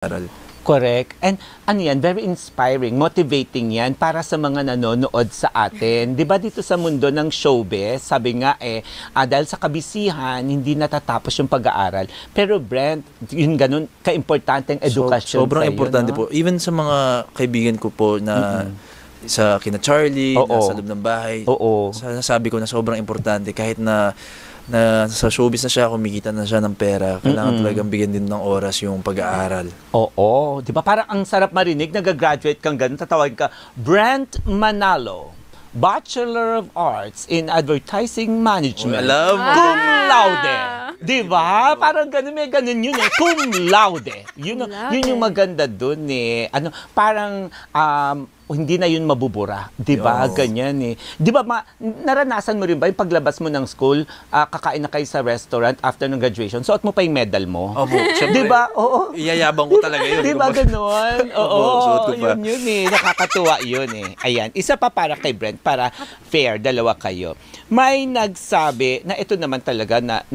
aral. Correct. And ano yan, very inspiring, motivating yan para sa mga nanonood sa atin. Di ba dito sa mundo ng showbiz, sabi nga dahil sa kabisihan, hindi natatapos yung pag-aaral. Pero Brent, yun ganun, ka-importante ang edukasyon Sobrang sa'yo, importante no? po. Even sa mga kaibigan ko po na sa kina Charlie, nasa loob ng bahay, sabi ko na sobrang importante kahit na sa showbiz na siya, kumikita na siya ng pera, kailangan talagang bigyan din ng oras yung pag-aaral. Oo. Di ba parang ang sarap marinig, nag-graduate kang ganun, tatawagin ka, Brent Manalo, Bachelor of Arts in Advertising Management. Alam mo. Cum laude. Di ba? Parang ganun, may ganun yun eh. Cum laude. Yun yung maganda dun eh. Ano, parang, hindi na yun mabubura. Di ba? Ganyan eh. Di ba, naranasan mo rin ba yung paglabas mo ng school, kakain na kayo sa restaurant after ng graduation, suot mo pa yung medal mo? Opo, syempre. Di ba? Oo. Iyayabang ko talaga yun. Di ba ganun? Oo. Suot ko pa. Yun eh. Nakakatuwa yun eh. Ayan. Isa pa para kay Brent, para fair, dalawa kayo. May nagsabi na ito naman talaga na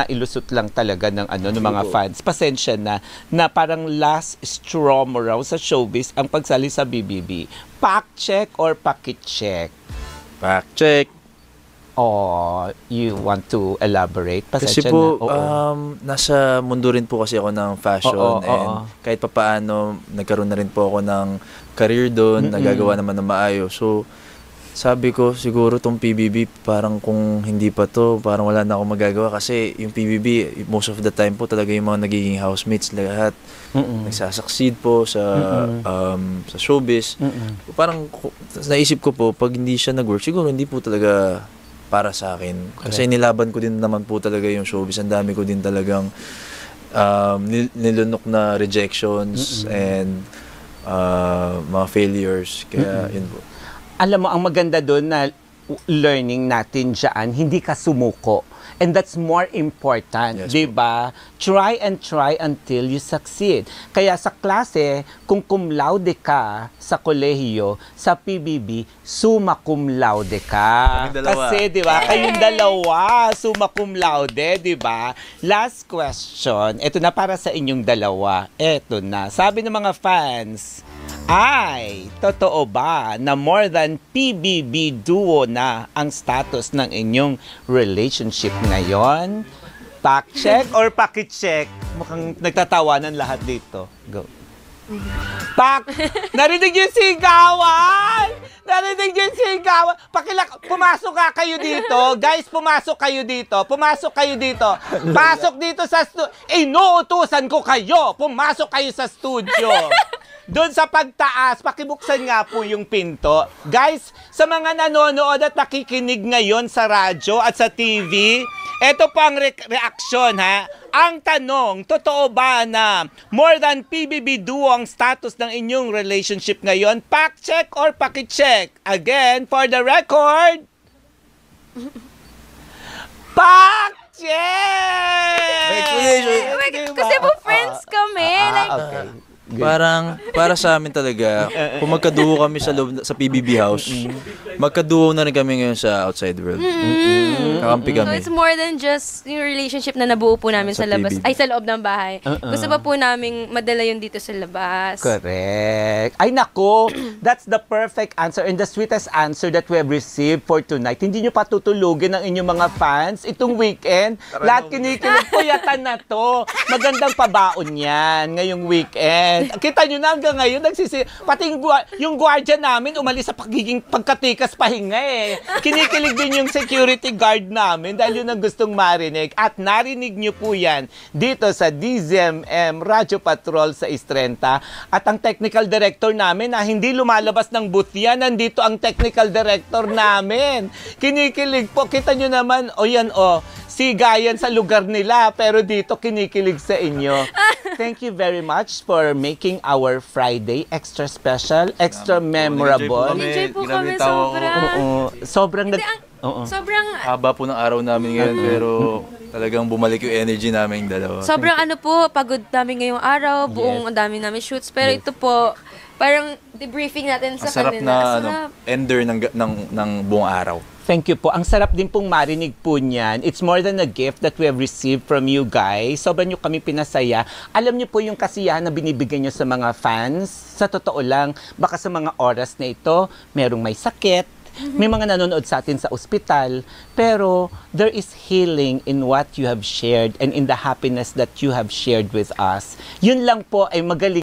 ilusot lang talaga ng ng mga fans. Pasensya na parang last straw mo raw sa showbiz ang pagsali sa BBB. Fact check or pakit check? Fact check. Oh, you want to elaborate? Kasi po, nasa mundo rin po kasi ako ng fashion and kahit papaano, nagkaroon na rin po ako ng career doon, nagagawa naman ng maayos. So, sabi ko, siguro tong PBB, parang kung hindi pa to, parang wala na akong magagawa kasi yung PBB, most of the time po talaga yung mga nagiging housemates, lahat nagsasucceed po sa showbiz. Parang naisip ko po, pag hindi siya nag-work, siguro hindi po talaga para sa akin. Kasi nilaban ko din naman po talaga yung showbiz. Ang dami ko din talagang nilunok na rejections and mga failures. Kaya yun po. Alam mo, ang maganda doon na learning natin dyan, hindi ka sumuko. And that's more important, di ba? Try and try until you succeed. Kaya sa klase, kung cum laude ka sa kolehiyo, sa PBB, summa cum laude ka. Kasi, di ba, kayong dalawa, summa cum laude, di ba? Last question, ito na para sa inyong dalawa. Ito na, sabi ng mga fans, ay, totoo ba na more than PBB duo na ang status ng inyong relationship ngayon? Fact check or pakit check? Mukhang nagtatawanan lahat dito. Go. Narinig yung sigawan! Narinig yung sigawan! Pumasok ka kayo dito. Guys, pumasok kayo dito. Pumasok kayo dito. Pasok dito sa studio. Inuutusan ko kayo. Pumasok kayo sa studio. Doon sa pagtaas, pakibuksan nga po yung pinto. Guys, sa mga nanonood at nakikinig ngayon sa radyo at sa TV, eto po ang reaksyon ha. Ang tanong, totoo ba na more than PBB duo ang status ng inyong relationship ngayon? Fact check or pakit-check? Again, for the record, fact check! Kasi po friends kami. Okay. Parang, para sa amin talaga, kung magkaduo kami sa PBB house, magkaduo na rin kami ngayon sa outside world. Kakampi kami. So it's more than just yung relationship na nabuo po namin sa labas, PBB. ay sa loob ng bahay. Gusto pa po namin madala yun dito sa labas. Correct. Ay nako, that's the perfect answer and the sweetest answer that we have received for tonight. Hindi nyo patutulugin ang inyong mga fans itong weekend. Lahat kinikilig po yatan na to. Magandang pabaon yan ngayong weekend. Kita nyo na hanggang ngayon, pati yung guardia namin umalis sa pagkatikas pahinga eh. Kinikilig din yung security guard namin dahil yun ang gustong marinig. At narinig nyo po yan dito sa DZMM Radio Patrol sa Istrenta. At ang technical director namin na hindi lumalabas ng booth yan, nandito ang technical director namin. Kinikilig po. Kita nyo naman, sigayan sa lugar nila, pero dito kinikilig sa inyo. Thank you very much for making our Friday extra special, extra memorable. Enjoy po kami sobrang. Sobrang haba po ng araw namin ngayon, pero talagang bumalik yung energy namin dalawa. Sobrang pagod namin ngayong araw, buong ang dami namin shoots, pero ito po, parang debriefing natin sa kanila. Sarap na ender ng buong araw. Thank you po. Ang sarap din pong marinig po niyan. It's more than a gift that we have received from you guys. Sobrang nyo kami pinasaya. Alam niyo po yung kasiyahan na binibigyan nyo sa mga fans. Sa totoo lang, baka sa mga oras na ito, merong may sakit, may mga nanonood sa atin sa ospital, pero there is healing in what you have shared and in the happiness that you have shared with us. Yun lang po ay magaling